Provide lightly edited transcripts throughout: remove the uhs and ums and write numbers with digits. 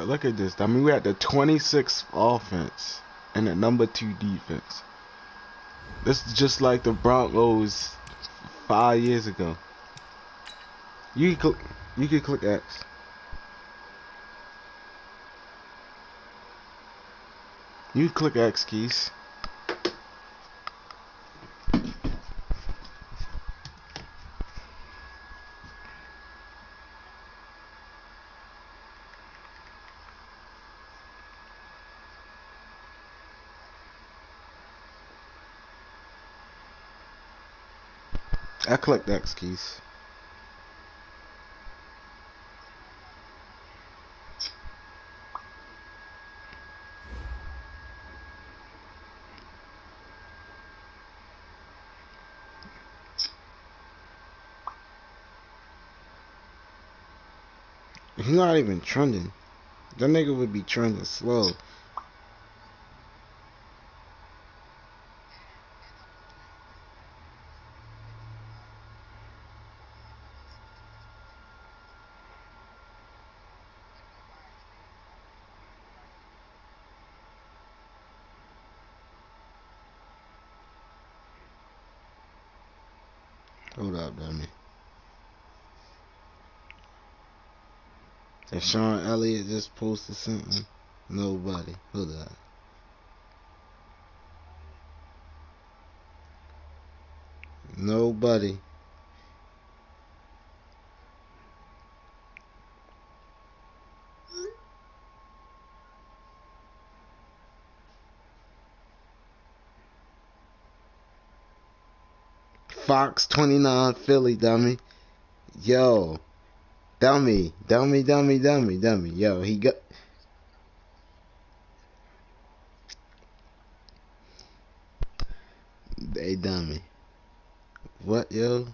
look at this. I mean, we had the 26th offense and the number 2 defense. This is just like the Broncos 5 years ago. You can click X. You click X keys. I clicked X keys. He's not even trending. That nigga would be trending slow. Hold up, dummy. If Sean Elliott just posted something, nobody. Hold up. Nobody. Fox 29 Philly, dummy. Yo. Dummy. Yo, he got... Hey, dummy. What, yo?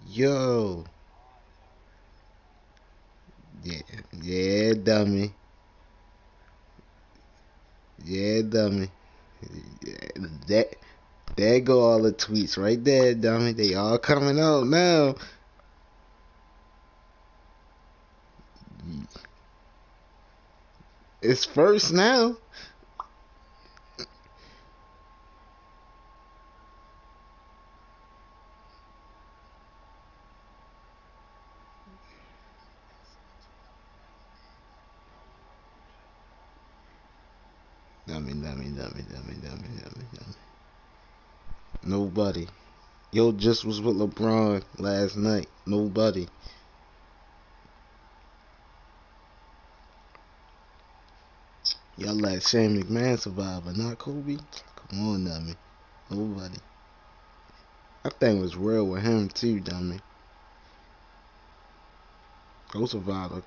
Yo. Yeah, dummy. Yeah, dummy. Yeah, there go all the tweets right there, dummy. They all coming out now. It's first now. Dummy. Nobody. Yo just was with LeBron last night. Nobody. Y'all let Shane McMahon survive, but not Kobe? Come on, dummy. Nobody. That thing was real with him, too, dummy. Go survivor.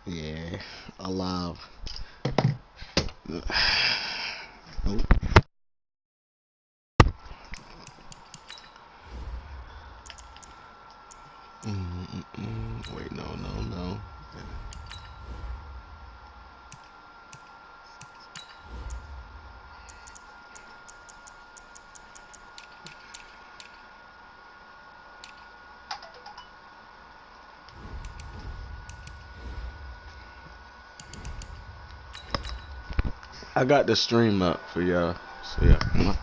Yeah, alive. Nope. Wait, no. I got the stream up for y'all. So yeah.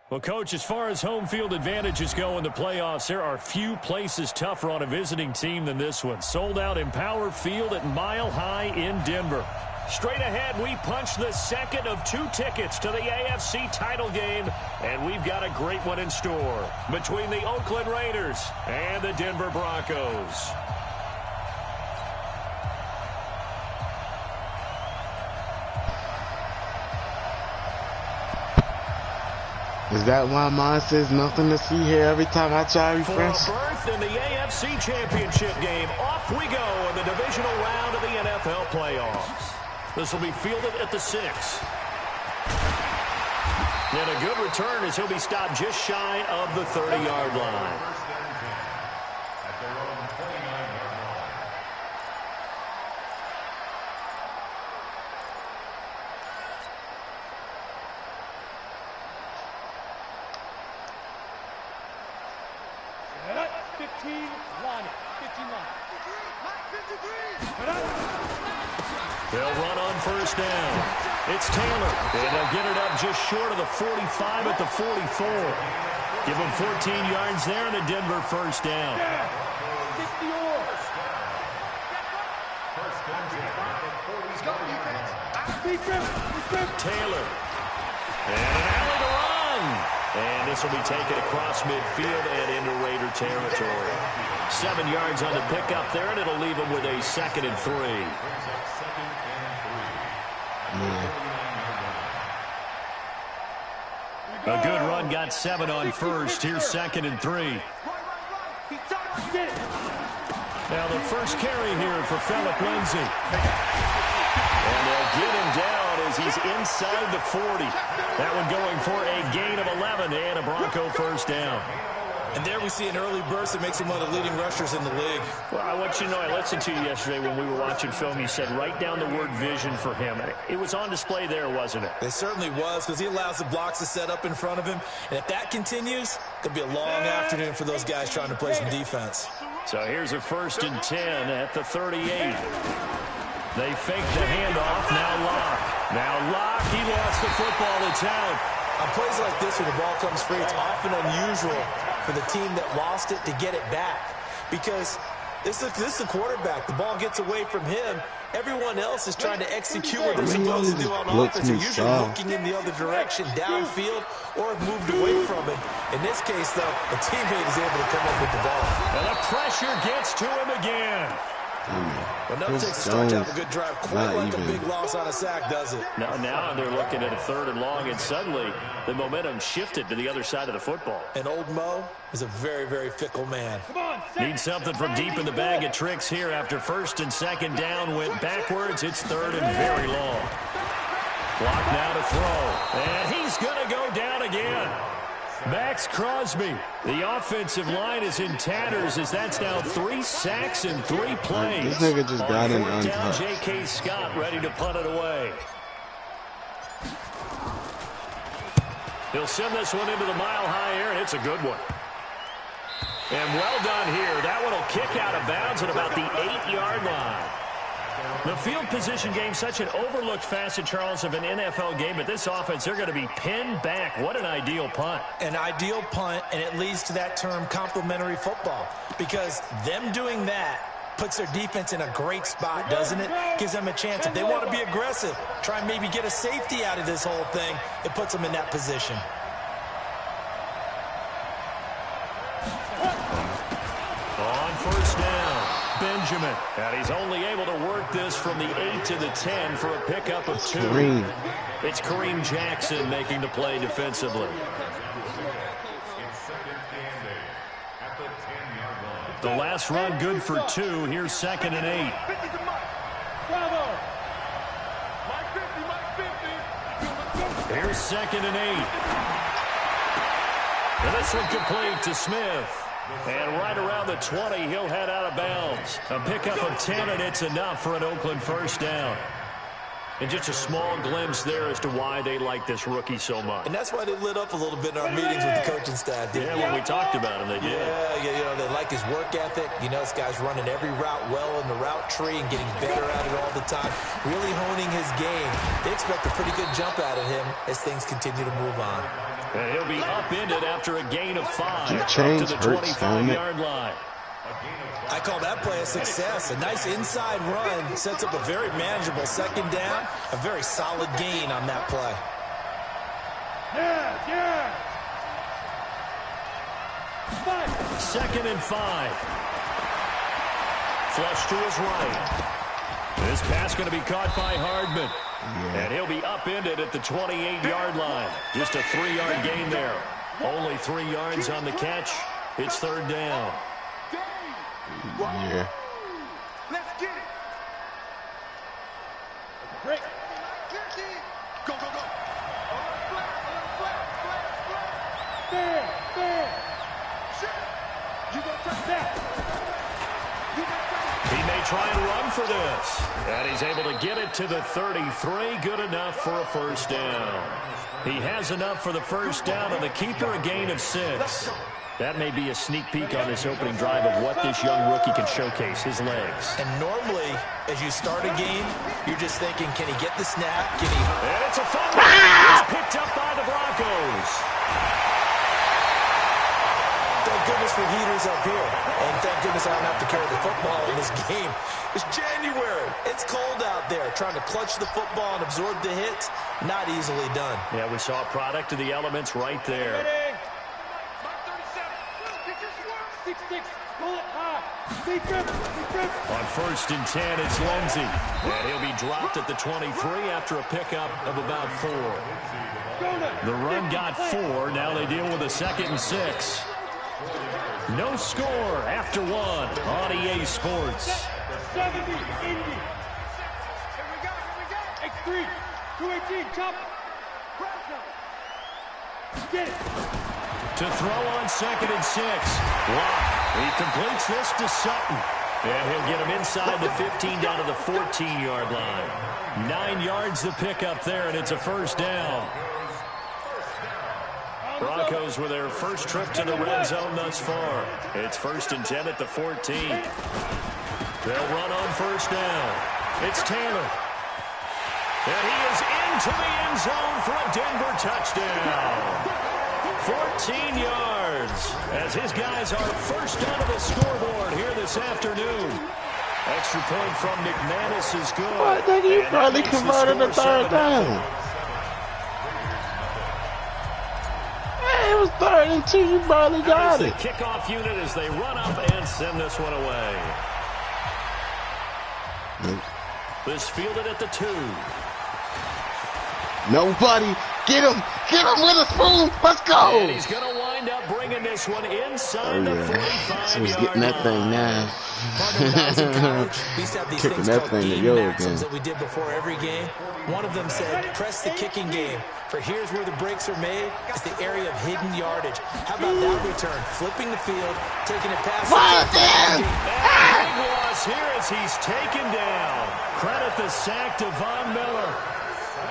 Well, Coach, as far as home field advantages go in the playoffs, there are few places tougher on a visiting team than this one. Sold out Empower Field at Mile High in Denver. Straight ahead, we punch the second of 2 tickets to the AFC title game, and we've got a great one in store between the Oakland Raiders and the Denver Broncos. Is that why mine says nothing to see here every time I try to refresh? For a berth in the AFC Championship game, off we go in the divisional round of the NFL playoffs. This will be fielded at the 6. And a good return as he'll be stopped just shy of the 30-yard line. They'll run on first down. It's Taylor, and they'll get it up just short of the 45 at the 44. Give them 14 yards there and a Denver first down. Taylor. And an alley to run. And this will be taken across midfield and into Raider territory. 7 yards on the pickup there, and it'll leave them with a 2nd and 3. A good run, got 7 on first. Here's 2nd and 3. Now the first carry here for Phillip Lindsay. And they'll get him down as he's inside the 40. That one going for a gain of 11 and a Bronco first down. And there we see an early burst that makes him one of the leading rushers in the league. Well, I want you to know, I listened to you yesterday when we were watching film. You said write down the word vision for him. It was on display there, wasn't it? It certainly was, because he allows the blocks to set up in front of him. And if that continues, it'll be a long afternoon for those guys trying to play some defense. So here's a 1st and 10 at the 38. They fake the handoff. Now Locke. Now Locke, he lost the football. It's out. On plays like this, when the ball comes free, it's often unusual for the team that lost it to get it back. Because this is the quarterback. The ball gets away from him. Everyone else is trying to execute what they're supposed to do on offense. They're usually looking in the other direction, downfield, or have moved away from it. In this case, though, a teammate is able to come up with the ball. And the pressure gets to him again. Well, nothing takes a start to have a good drive quite like a big loss on a sack, does it? Now they're looking at a 3rd and long, and suddenly the momentum shifted to the other side of the football. And old Mo is a very, very fickle man. Needs something from deep in the bag of tricks here after 1st and 2nd down. Went backwards. It's 3rd and very long. Clock now to throw. And he's going to go down again. Max Crosby. The offensive line is in tatters as that's now 3 sacks in 3 plays. This nigga just got in down, untouched. J.K. Scott ready to punt it away. He'll send this one into the mile-high air, and it's a good one. And well done here. That one will kick out of bounds at about the 8-yard line. The field position game, such an overlooked facet, Charles, of an NFL game. But this offense, they're going to be pinned back. What an ideal punt. An ideal punt, and it leads to that term complementary football. Because them doing that puts their defense in a great spot, doesn't it? Gives them a chance. If they want to be aggressive, try and maybe get a safety out of this whole thing, it puts them in that position. On first down, Benjamin. And he's only able to work this from the 8 to the 10 for a pickup of 2. It's Kareem Jackson making the play defensively. The last run good for 2. Here's 2nd and 8. Here's 2nd and 8. And this one complete to Smith. And right around the 20, he'll head out of bounds. A pickup of 10, and it's enough for an Oakland first down. And just a small glimpse there as to why they like this rookie so much. And that's why they lit up a little bit in our meetings with the coaching staff. Yeah, when we talked about him, they did. Yeah, you know, they like his work ethic. You know, this guy's running every route well in the route tree and getting better at it all the time. Really honing his game. They expect a pretty good jump out of him as things continue to move on. And he'll be upended after a gain of 5 Change up to the hurts, 25-yard line. I call that play a success. A nice inside run sets up a very manageable second down. A very solid gain on that play. Second and 5. Flush to his right. This pass going to be caught by Hardman. And he'll be upended at the 28-yard line. Just a 3-yard gain there. Only 3 yards on the catch. It's third down. Yeah. Let's get it. Break. Go, go, go. There. You gonna touch that. He may try and run for this. And he's able to get it to the 33. Good enough for a first down. He has enough for the first down, and the keeper a gain of 6. That may be a sneak peek on this opening drive of what this young rookie can showcase, his legs. And normally, as you start a game, you're just thinking, can he get the snap? Can he... And it's a fumble. It's picked up by the Broncos. Thank goodness for heaters up here. And thank goodness I don't have to carry the football in this game. It's January. It's cold out there. Trying to clutch the football and absorb the hits, not easily done. Yeah, we saw a product of the elements right there. On first and 10, it's Lindsey. And he'll be dropped at the 23 after a pickup of about 4. The run got 4. Now they deal with a 2nd and 6. No score after 1 on EA Sports. 70 Indy. Here we go. X3. 218. Chop. Get it. To throw on 2nd and 6. Lock. He completes this to Sutton. And he'll get him inside the 15 down to the 14-yard line. 9 yards the pickup there, and it's a first down. Broncos with their first trip to the red zone thus far. It's first and 10 at the 14. They'll run on first down. It's Taylor. And he is into the end zone for a Denver touchdown. 14 yards as his guys are first onto the scoreboard here this afternoon. Extra point from McManus is good. What? Nigga, you probably converted the 3rd down. It was 3rd and 2. You barely got it. The kickoff unit as they run up and send this one away. Nope. This fielded at the 2. Nobody. Get him with a spoon. Let's go. And he's going to wind up bringing this one inside the 45-yard So he's getting that thing now. Kicking that thing to go again. That we did before every game. One of them said, press the kicking game. For here's where the breaks are made. It's the area of hidden yardage. How about that return? Flipping the field, taking it past. And big loss here as he's taken down. Credit the sack to Von Miller.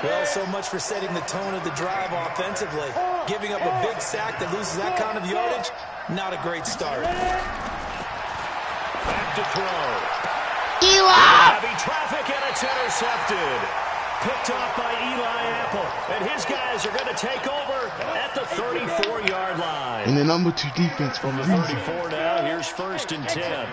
Well, so much for setting the tone of the drive offensively. Giving up a big sack that loses that kind of yardage, not a great start. Back to throw. Eli! Heavy traffic, and it's intercepted. Picked off by Eli Apple. And his guys are going to take over at the 34-yard line. And the number 2 defense From the 34 now, here's first and 10.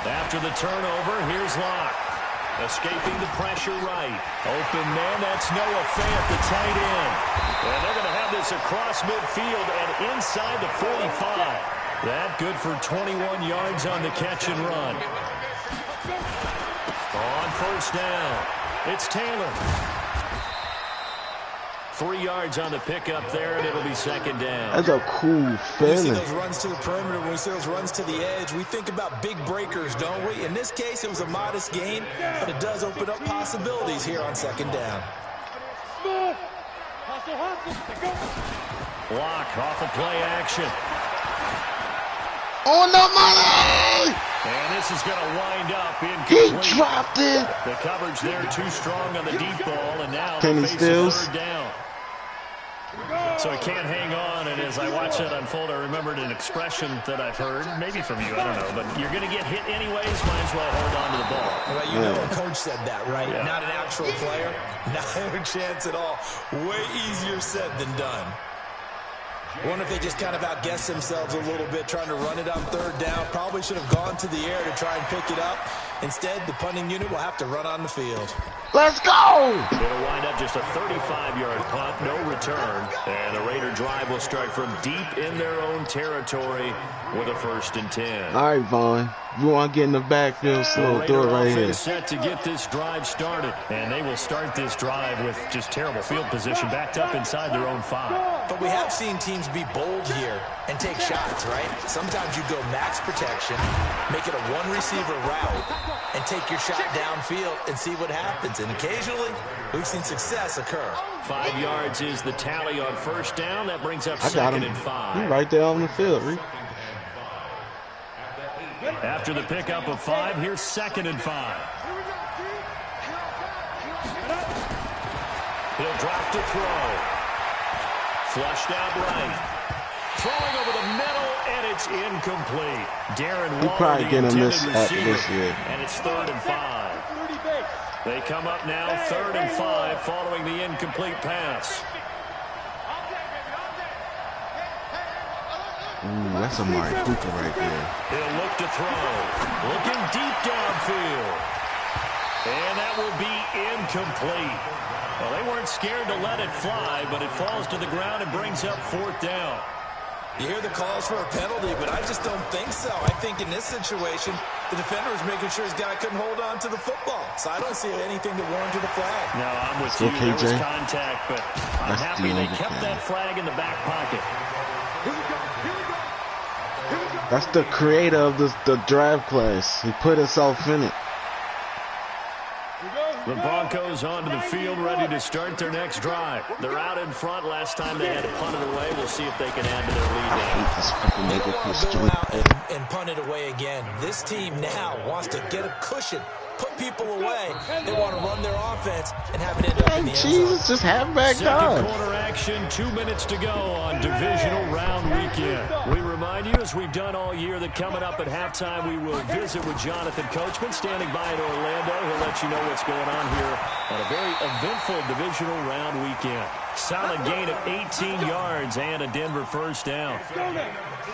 After the turnover, here's Locke. Escaping the pressure right. Open man, that's Noah Fant, the tight end. And they're going to have this across midfield and inside the 45. That good for 21 yards on the catch and run. On first down, it's Taylor. 3 yards on the pickup there, and it'll be second down. That's a cool We feeling. see those runs to the perimeter, when we see those runs to the edge, we think about big breakers, don't we? In this case, it was a modest gain, but it does open up possibilities here on second down. Lock off of play action. On the money! And this is going to wind up incomplete. He dropped it. The coverage there too strong on the deep ball, and now Kenny they face a Stills. third down. Here we go. So he can't hang on, and as I watch that unfold, I remembered an expression that I've heard, maybe from you, I don't know, but you're going to get hit anyways, might as well hold on to the ball. Well, you know a coach said that, right? Yeah. Not an actual player. Not a chance at all. Way easier said than done. I wonder if they just kind of outguessed themselves a little bit trying to run it on third down. Probably should have gone to the air to try and pick it up. Instead, the punting unit will have to run on the field. Let's go! It'll wind up just a 35-yard punt, no return. And the Raider drive will start from deep in their own territory with a 1st and 10. All right, Vaughn. You want to get in the backfield slow, throw it right here. Set to get this drive started. And they will start this drive with just terrible field position, backed up inside their own 5. But we have seen teams be bold here and take shots, right? Sometimes you go max protection, make it a one-receiver route, and take your shot downfield and see what happens. And occasionally, we've seen success occur. 5 yards is the tally on 1st down. That brings up 2nd and 5. He's right there on the field, Reed. After the pickup of 5, here's 2nd and 5. He'll drop to throw. Flushed out right. Throwing over the middle, and it's incomplete. Darren Waller, probably the gonna intended miss after receiver, this year. and it's 3rd and 5. They come up now 3rd and 5 following the incomplete pass. Ooh, that's a Mari Cooper right there. He'll look to throw. Looking deep downfield. And that will be incomplete. Well, they weren't scared to let it fly, but it falls to the ground and brings up 4th down. You hear the calls for a penalty, but I just don't think so. I think in this situation, the defender was making sure his guy couldn't hold on to the football. So I don't see anything to warrant a flag. No, I'm with you. Okay, there was Jay. contact, but I'm happy they kept that flag in the back pocket. That's the creator of the draft class. He put himself in it. The Broncos onto the field, ready to start their next drive. They're out in front. Last time they had to punt it away. We'll see if they can add to their lead now. They want to go out and punt it away again. This team now wants to get a cushion, put people away. They want to run their offense and have it end up in the end zone. Jesus, just have back Second down. quarter action, 2 minutes to go on divisional round weekend. We remind you, as we've done all year, that coming up at halftime, we will visit with Jonathan Coachman, standing by in Orlando. He'll let you know what's going on here on a very eventful divisional round weekend. Solid gain of 18 yards and a Denver 1st down.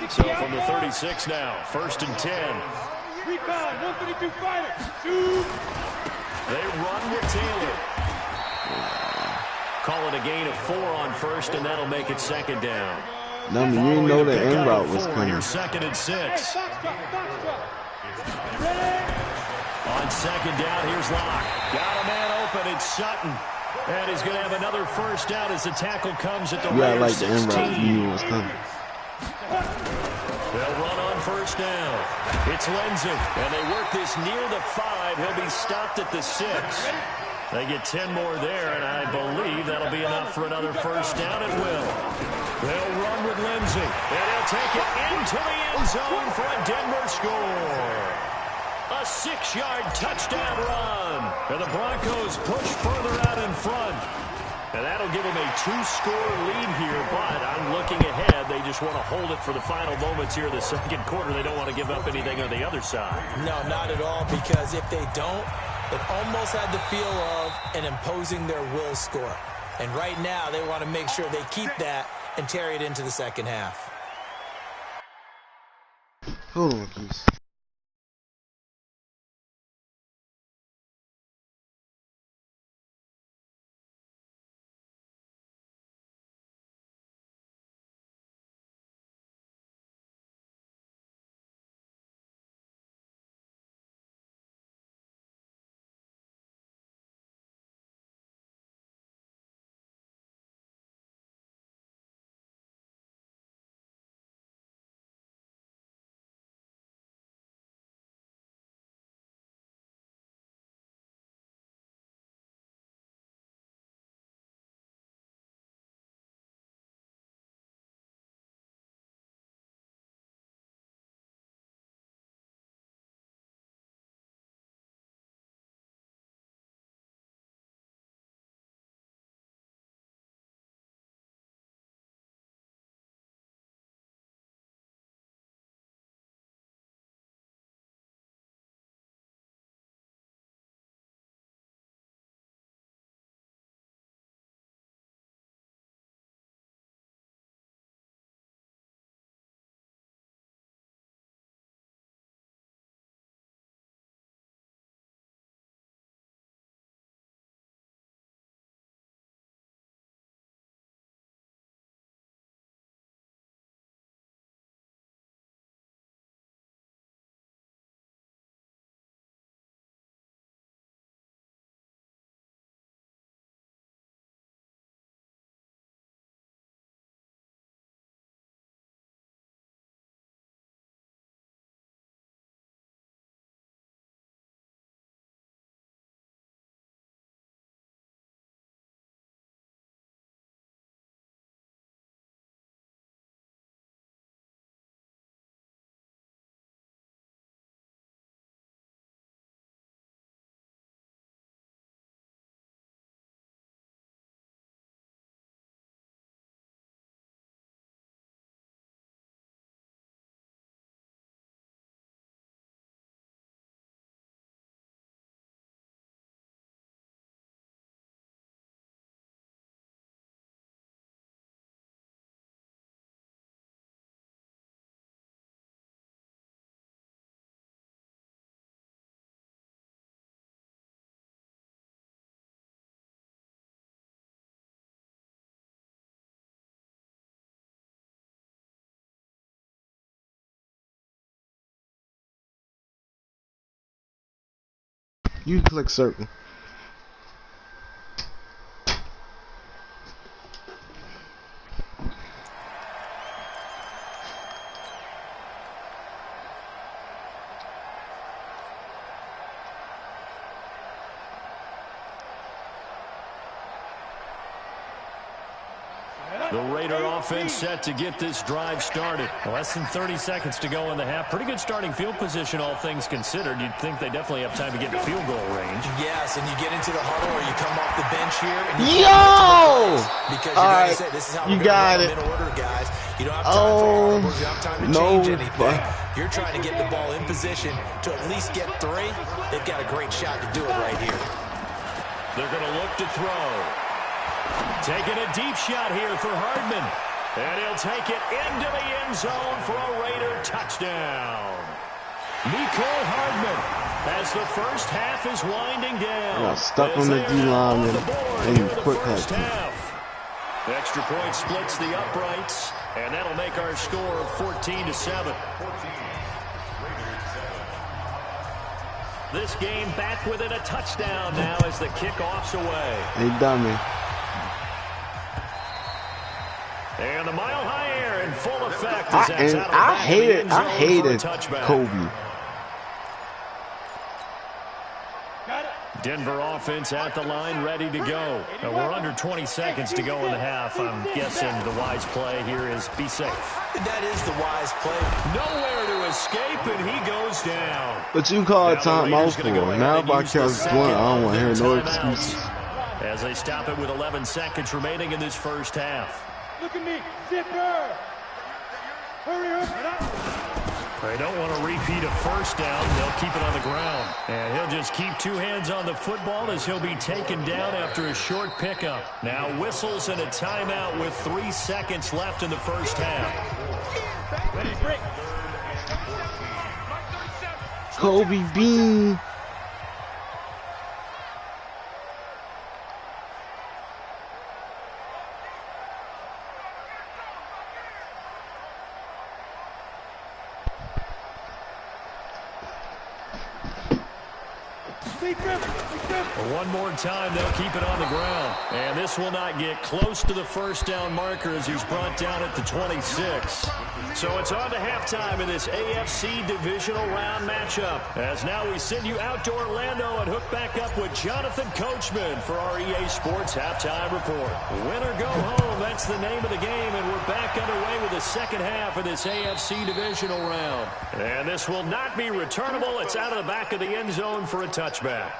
So from the 36 now, 1st and 10. Recon, 132 fighter. Shoot. They run with Taylor. Call it a gain of 4 on 1st, and that'll make it 2nd down. No, you didn't know the end route was coming. 2nd and 6. On 2nd down, here's Locke. Got a man open. It's Sutton. And he's going to have another 1st down as the tackle comes at the Yeah, Raiders like the end route. 16. You knew it was coming. They'll run on 1st down. It's Lindsey, and they work this near the 5. He'll be stopped at the 6. They get 10 more there, and I believe that'll be enough for another 1st down. It will. They'll run with Lindsey, and he'll take it into the end zone for a Denver score. A 6-yard touchdown run. And the Broncos push further out in front. And that'll give them a 2-score lead here, but I'm looking ahead. They just want to hold it for the final moments here in the 2nd quarter. They don't want to give up anything on the other side. No, not at all, because if they don't, it almost had the feel of an imposing their will score. And right now, they want to make sure they keep that and carry it into the 2nd half. Hold on, please. You click circle. The Raider offense set to get this drive started. Less than 30 seconds to go in the half. Pretty good starting field position, all things considered. You'd think they definitely have time to get to field goal range. Yes, and you get into the huddle or you come off the bench here. And Yo! Because all you're right, say, this is how you got it. In order, guys. You don't have time for audibles. You don't have time to change anything. You're trying to get the ball in position to at least get 3. They've got a great shot to do it right here. They're going to look to throw. Taking a deep shot here for Hardman. And he'll take it into the end zone for a Raider touchdown. Nicole Hardman as the first half is winding down. Got stuck on the D-line and quick half. Extra point splits the uprights, and that'll make our score 14-7. This game back within a touchdown now as the kickoff's away. Hey, dummy. And the mile high air in full effect. I hated Kobe. Denver offense at the line, ready to go. Now we're under 20 seconds to go in the half. I'm guessing the wise play here is be safe. That is the wise play. Nowhere to escape, and he goes down. But you call it time out for. Now if I catch one, I don't want to hear no excuses. As they stop it with 11 seconds remaining in this first half. Look at me, zipper. Hurry up. They don't want to repeat a first down. They'll keep it on the ground. And he'll just keep 2 hands on the football as he'll be taken down after a short pickup. Now whistles and a timeout with 3 seconds left in the first half. Kobe Bean. One more time, they'll keep it on the ground. And this will not get close to the first down marker as he's brought down at the 26. So it's on to halftime in this AFC divisional round matchup. As now we send you out to Orlando and hook back up with Jonathan Coachman for our EA Sports Halftime Report. Win or go home, that's the name of the game, and we're back underway with the second half of this AFC divisional round. And this will not be returnable. It's out of the back of the end zone for a touchback.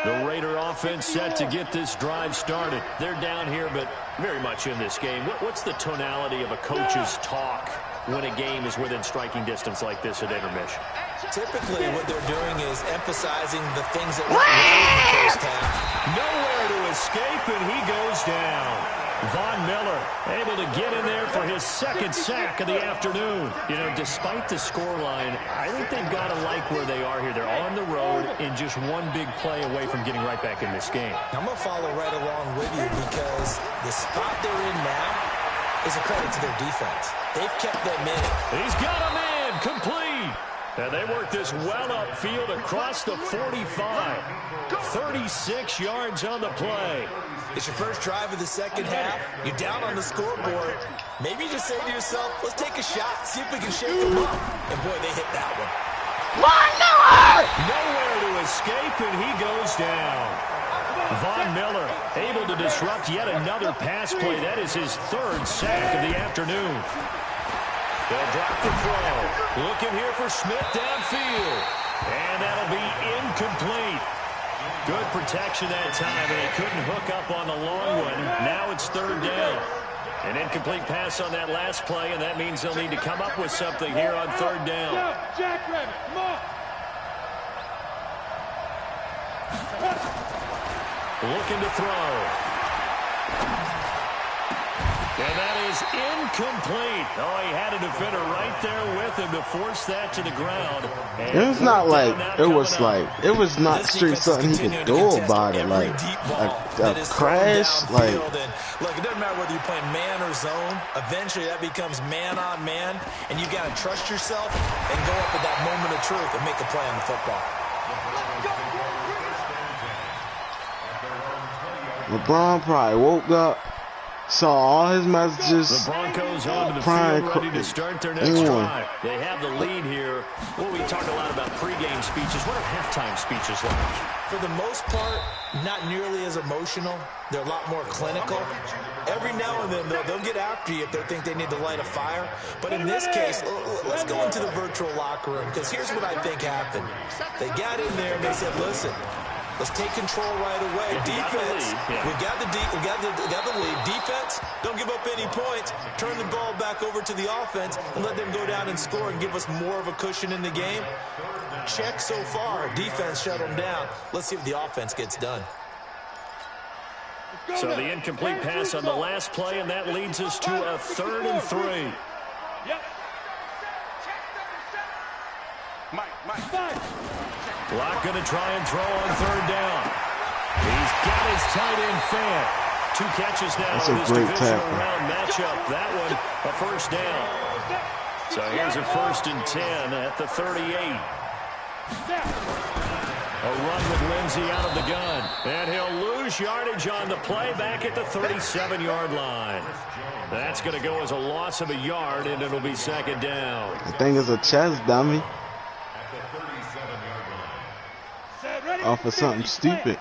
The Raider offense set to get this drive started. They're down here, but very much in this game. What's the tonality of a coach's talk when a game is within striking distance like this at intermission? Typically, what they're doing is emphasizing the things that went right in the first half. Nowhere to escape, and he goes down. Von Miller able to get in there for his second sack of the afternoon. You know, despite the scoreline, I think they've got to like where they are here. They're on the road and just one big play away from getting right back in this game. I'm going to follow right along with you because the spot they're in now is a credit to their defense. They've kept them in. He's got him in, complete. And they work this well upfield across the 45. 36 yards on the play. It's your first drive of the second half. You're down on the scoreboard. Maybe you just say to yourself, let's take a shot, see if we can shake them up. And boy, they hit that one. Nowhere to escape, and he goes down. Von Miller able to disrupt yet another pass play. That is his 3rd sack of the afternoon. They'll drop the throw. Looking here for Smith downfield. And that'll be incomplete. Good protection that time, and they couldn't hook up on the long one. Now it's 3rd down. An incomplete pass on that last play, and that means they'll need to come up with something here on 3rd down. Jackrabbit, come on. Looking to throw. And that is incomplete. Oh, he had a defender right there with him to force that to the ground. It was not like, it was not straight something he could do about it. Like a crash, like. Look, it doesn't matter whether you're playing man or zone. Eventually that becomes man on man, and you got to trust yourself and go up at that moment of truth and make a play on the football. LeBron probably woke up, saw all his messages. The Broncos onto the field, ready to start their next drive. They have the lead here. Well, we talk a lot about pregame speeches. What are halftime speeches like? For the most part, not nearly as emotional. They're a lot more clinical. Every now and then, they'll get after you if they think they need to light a fire. But in this case, let's go into the virtual locker room, because here's what I think happened. They got in there and they said, listen, let's take control right away. Defense, we got the lead. Defense, don't give up any points. Turn the ball back over to the offense and let them go down and score and give us more of a cushion in the game. Check so far. Defense shut them down. Let's see if the offense gets done. So the incomplete pass on the last play, and that leads us to a 3rd and 3. Yep. Mike. Block going to try and throw on 3rd down. He's got his tight end fan. 2 catches now in this divisional round matchup. That one, a 1st down. So here's a 1st and 10 at the 38. A run with Lindsey out of the gun. And he'll lose yardage on the play back at the 37-yard line. That's going to go as a loss of a yard, and it'll be 2nd down. I think it's a chest dummy. Off of something stupid.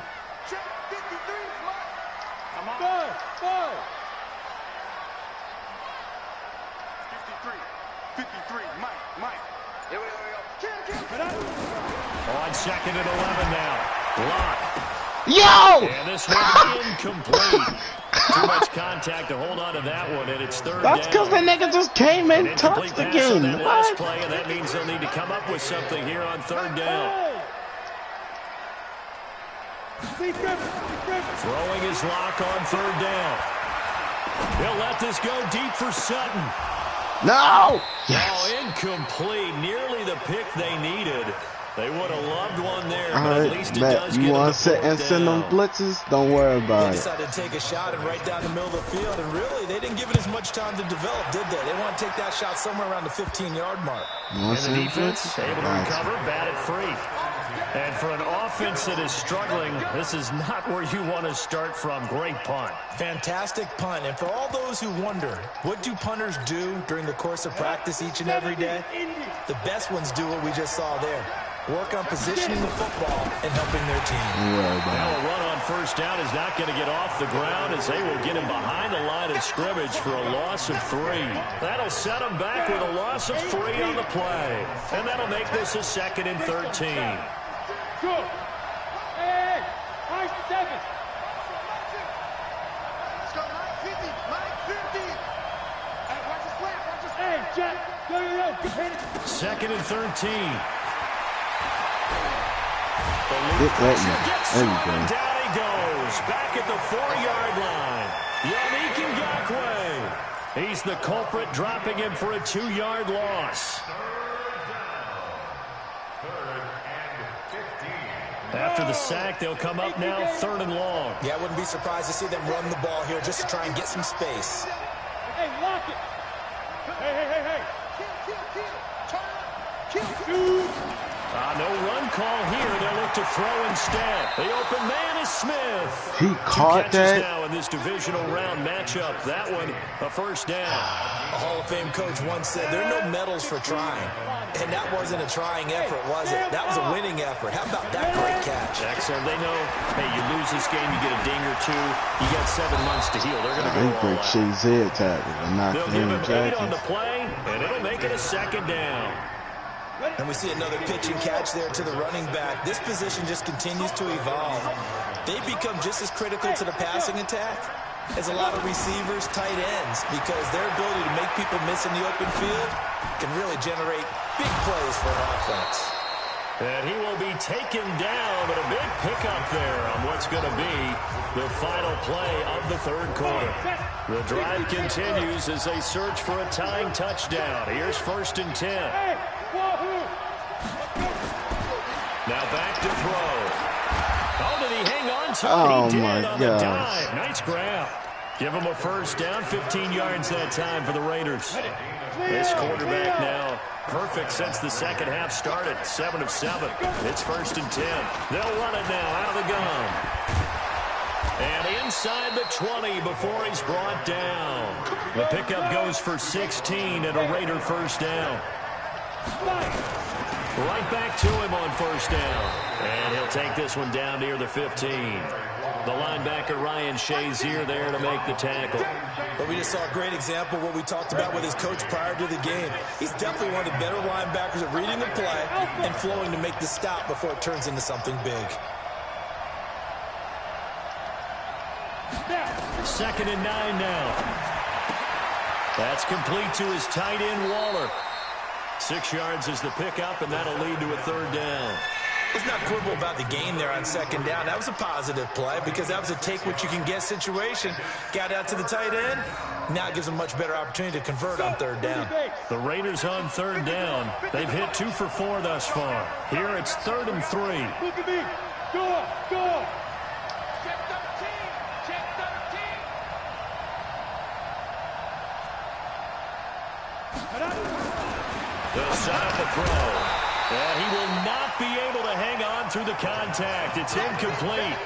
On 2nd and 11 now. Block. Yo! And this one incomplete. Too much contact to hold on to that one, and it's 3rd down. That's because the nigga just came and touched the game. That last play, and that means they'll need to come up with something here on 3rd down. Throwing his lock on 3rd down. He'll let this go deep for Sutton. No! Yes. Oh, incomplete. Nearly the pick they needed. They would have loved one there, but at least it does get you want to sit and send them blitzes? Don't worry about it. They decided to take a shot and right down the middle of the field, and really, they didn't give it as much time to develop, did they? They want to take that shot somewhere around the 15-yard mark. And the defense able to recover, bat it free. And for an offense that is struggling, this is not where you want to start from. Great punt. Fantastic punt. And for all those who wonder, what do punters do during the course of practice each and every day? The best ones do what we just saw there. Work on positioning the football and helping their team. Now a run on 1st down is not going to get off the ground as they will get him behind the line of scrimmage for a loss of 3. That'll set him back with a loss of 3 on the play. And that'll make this a 2nd and 13. Good. Hey, 7. Let's go, Mike 50. Hey, watch his left. Hey, Jack. Go. 2nd and 13. There you go. Down he goes. Back at the 4-yard line. Yannick Ngakoue. He's the culprit, dropping him for a 2-yard loss. After the sack, they'll come up now 3rd and long. Yeah, I wouldn't be surprised to see them run the ball here just to try and get some space. Hey, lock it. Hey. Kill. No run call here. They'll look to throw instead. The open man is Smith. He caught that. Now in this divisional round matchup. That one, a 1st down. A Hall of Fame coach once said, there are no medals for trying. And that wasn't a trying effort, was it? That was a winning effort. How about that great catch? Excellent. They know, hey, you lose this game, you get a ding or 2. You got 7 months to heal. They're going to go all out. Shay's head tackle and not They'll give him 8 on the play, and it'll make it a 2nd down. And we see another pitch and catch there to the running back. This position just continues to evolve. They become just as critical to the passing attack as a lot of receivers, tight ends, because their ability to make people miss in the open field can really generate big plays for an offense. And he will be taken down, but a big pickup there on what's going to be the final play of the third quarter. The drive continues as they search for a tying touchdown. Here's 1st and 10. Now back to throw. Oh, did he hang on to it? Oh, he did my on the gosh. dive. Nice grab. Give him a first down, 15 yards that time for the Raiders. This quarterback now perfect since the second half started. 7 of 7. It's 1st and 10. They'll run it now out of the gun. And inside the 20 before he's brought down. The pickup goes for 16 and a Raider first down. Right back to him on first down. And he'll take this one down near the 15. The linebacker Ryan Shazier there to make the tackle. But we just saw a great example of what we talked about with his coach prior to the game. He's definitely one of the better linebackers at reading the play and flowing to make the stop before it turns into something big. 2nd and 9 now. That's complete to his tight end Waller. 6 yards is the pickup, and that'll lead to a third down. Let's not quibble about the gain there on 2nd down. That was a positive play because that was a take-what-you-can-get situation. Got out to the tight end. Now it gives them a much better opportunity to convert on 3rd down. The Raiders on 3rd down. They've hit 2 for 4 thus far. Here it's 3rd and 3. Look at me. Go, go. Check 13. Check 13. They'll set up a throw. And he will not be able to hang on through the contact. It's incomplete.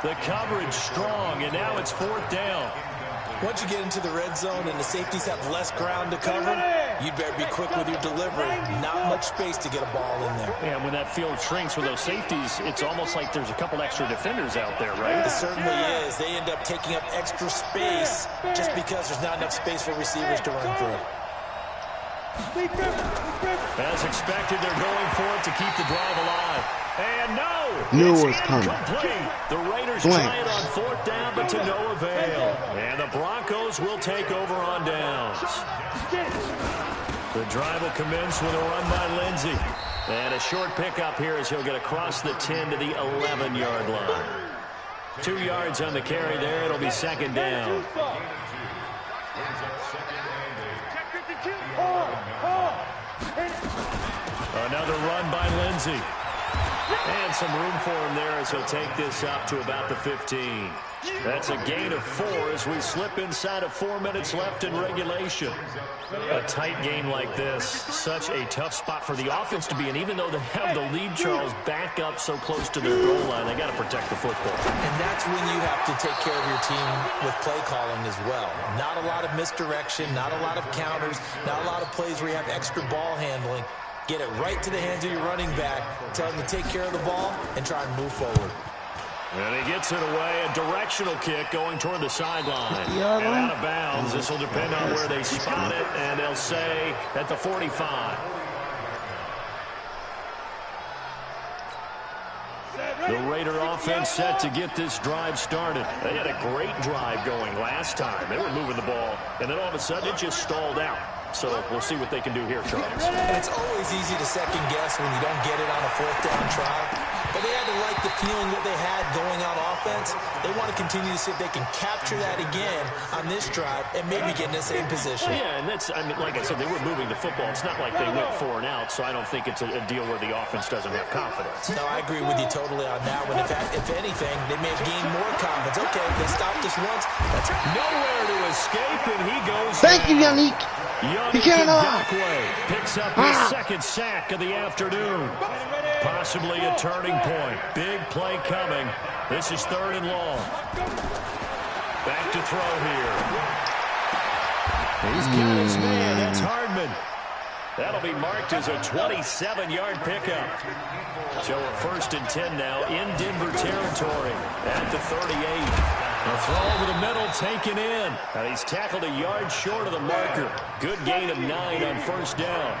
The coverage strong, and now it's 4th down. Once you get into the red zone and the safeties have less ground to cover, you'd better be quick with your delivery. Not much space to get a ball in there. And when that field shrinks with those safeties, it's almost like there's a couple extra defenders out there, right? It certainly is. They end up taking up extra space just because there's not enough space for receivers to run through. As expected, they're going for it to keep the drive alive. And no! Knew it's it was coming. incomplete. The Raiders Blank. try it on 4th down, but to no avail. And the Broncos will take over on downs. The drive will commence with a run by Lindsey. And a short pickup here as he'll get across the 10 to the 11-yard line. 2 yards on the carry there. It'll be 2nd down. Another run by Lindsey. And some room for him there as he'll take this up to about the 15. That's a gain of 4 as we slip inside of 4 minutes left in regulation. A tight game like this, such a tough spot for the offense to be in. Even though they have the lead, Charles, back up so close to their goal line, they got to protect the football. And that's when you have to take care of your team with play calling as well. Not a lot of misdirection, not a lot of counters, not a lot of plays where you have extra ball handling. Get it right to the hands of your running back. Tell him to take care of the ball and try and move forward. And he gets it away. A directional kick going toward the sideline. And out of bounds. This will depend on where they spot it. And they'll say at the 45. The Raider offense set to get this drive started. They had a great drive going last time. They were moving the ball. And then all of a sudden it just stalled out. So we'll see what they can do here, Charles. And it's always easy to second guess when you don't get it on a 4th down try. But they had to like the feeling that they had going on offense. They want to continue to see if they can capture that again on this drive and maybe get in the same position. Yeah, and that's, I mean, like I said, they were moving the football. It's not like they went 4 and out, so I don't think it's a deal where the offense doesn't have confidence. No, I agree with you totally on that one. In fact, if anything, they may have gained more confidence. Okay, they stopped us once. That's nowhere to escape, and he goes Thank down. you, Yannick. Yannick Ngakoue picks up his 2nd sack of the afternoon. Possibly a turning point. Big play coming. This is 3rd and long. Back to throw here. He's got his man. That's Hardman. That'll be marked as a 27-yard pickup. So a 1st and 10 now in Denver territory at the 38. A throw over the middle taken in. And he's tackled a yard short of the marker. Good gain of 9 on 1st down.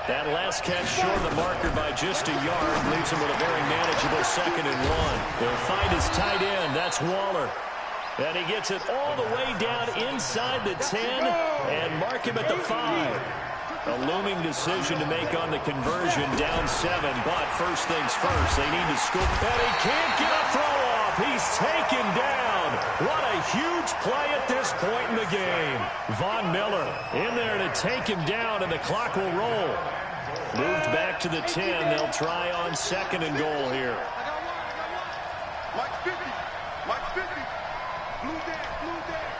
That last catch short of the marker by just a yard leaves him with a very manageable 2nd and 1. He'll find his tight end. That's Waller. And he gets it all the way down inside the 10 and mark him at the 5. A looming decision to make on the conversion, down 7. But first things first, they need to scoop. And he can't get a throw off. He's taken down. What a huge play at this point in the game. Von Miller in there to take him down, and the clock will roll. Moved back to the 10. They'll try on 2nd and goal here. Mike 50. Mike 50. Blue dead. Blue dead.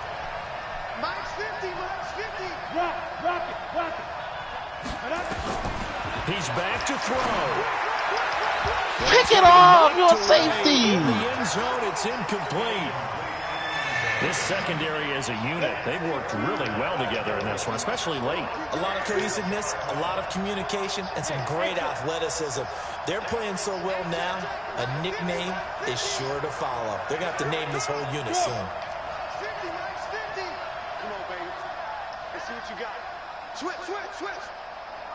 Mike's 50. Mike's 50. Rock it. Rock it. He's back to throw. Pick it off, your safety. In the end zone, it's incomplete. This secondary as a unit, they've worked really well together in this one, especially late. A lot of cohesiveness, a lot of communication, and some great athleticism. They're playing so well now, a nickname is sure to follow. They're going to have to name this whole unit soon. 50. Mike's 50. Come on, baby. Let's see what you got. Switch, switch, switch.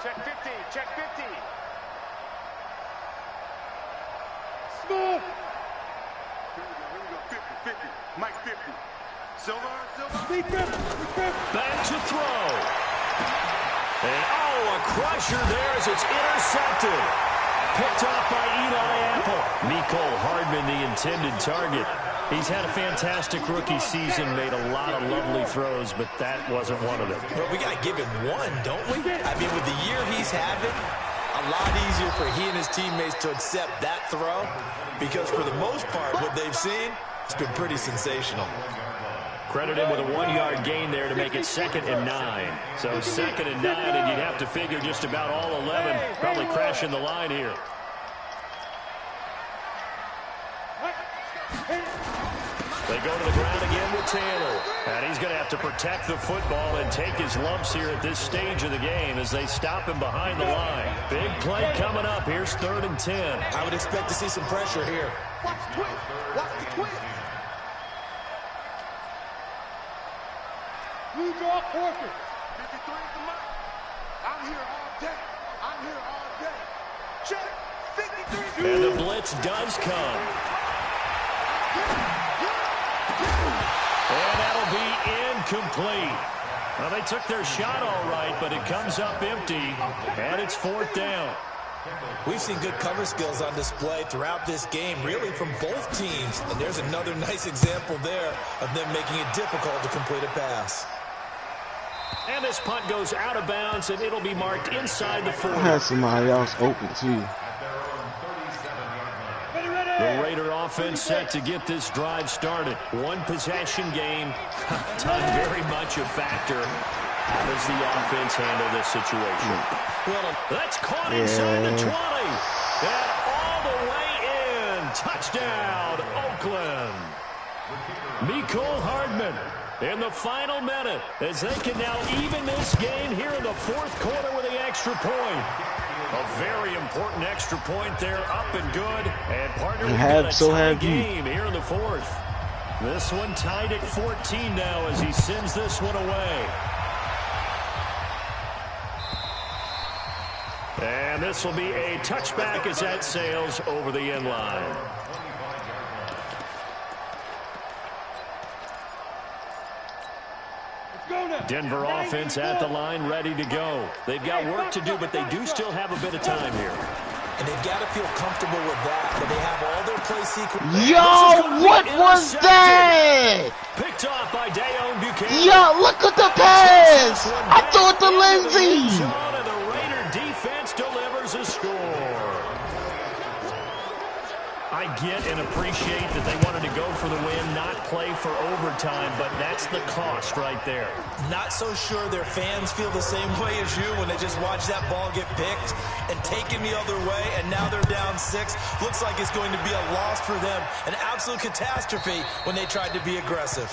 Check 50. Check 50. Smooth. Here we go. 50, 50. Mike 50. Silver. Back to throw. And a crusher there as it's intercepted. Picked off by Eli Apple. Mecole Hardman, the intended target. He's had a fantastic rookie season, made a lot of lovely throws, but that wasn't one of them. But we got to give him one, don't we? I mean, with the year he's having, a lot easier for he and his teammates to accept that throw, because for the most part, what they've seen, it's been pretty sensational. Credit him with a 1-yard gain there to make it 2nd and 9. So 2nd and 9, and you'd have to figure just about all 11 probably crashing the line here. They go to the ground again with Taylor. And he's going to have to protect the football and take his lumps here at this stage of the game as they stop him behind the line. Big play coming up. Here's 3rd and 10. I would expect to see some pressure here. Watch the twist. Watch the twist. Blue draw quarter. 53 to Mike. I'm here all day. I'm here all day. Check. 53. And the blitz does come. And that'll be incomplete. Well, they took their shot all right, but it comes up empty, and it's 4th down. We've seen good cover skills on display throughout this game, really from both teams. And there's another nice example there of them making it difficult to complete a pass. And this punt goes out of bounds, and it'll be marked inside the 40. I had somebody else open too. The Raider offense set to get this drive started. One possession game. Time very much a factor. How does the offense handle this situation? Well, that's caught inside the 20. And all the way in. Touchdown, Oakland. Mecole Hardman in the final minute as they can now even this game here in the 4th quarter with the extra point. A very important extra point there, up and good. And partner, we've got a tie game here in the 4th. This one tied at 14 now as he sends this one away. And this will be a touchback as that sails over the end line. Denver offense at the line, ready to go. They've got work to do, but they do still have a bit of time here. And they've got to feel comfortable with that they have all their play sequences. Yo, what was that? Picked off by Dayon Buchanan. Yo, look at the pass. I threw it to Lindsey. And the Raider defense delivers a score. I get and appreciate that they wanted to go for the win, not play for overtime, but that's the cost right there. Not so sure their fans feel the same way as you when they just watch that ball get picked and taken the other way, and now they're down 6. Looks like it's going to be a loss for them, an absolute catastrophe when they tried to be aggressive.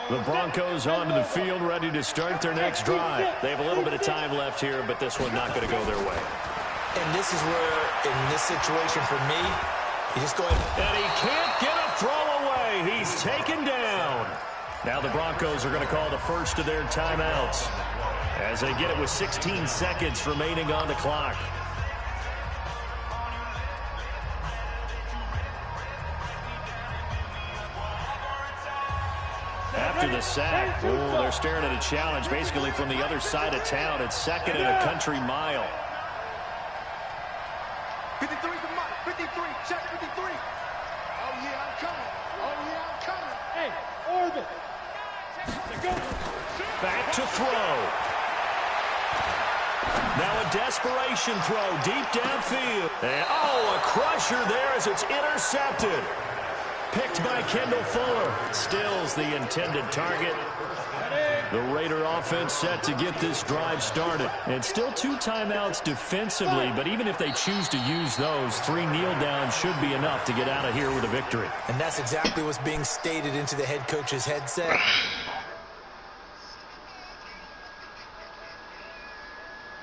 The Broncos onto the field, ready to start their next drive. They have a little bit of time left here, but this one not going to go their way. And this is where, in this situation for me, you just go ahead. And he can't get a throw away. He's taken down. Now the Broncos are going to call the first of their timeouts as they get it with 16 seconds remaining on the clock. after the sack. Oh, they're staring at a challenge basically from the other side of town. It's 2nd and a country mile. 53 for Mike. 53. Check 53. Oh, yeah, I'm coming. Oh, yeah, I'm coming. Hey, orbit. Back to throw. Now a desperation throw deep downfield. And, oh, a crusher there as it's intercepted. Picked by Kendall Fuller. Stills the intended target. The Raider offense set to get this drive started. And still 2 timeouts defensively, but even if they choose to use those, 3 kneel downs should be enough to get out of here with a victory. And that's exactly what's being stated into the head coach's headset.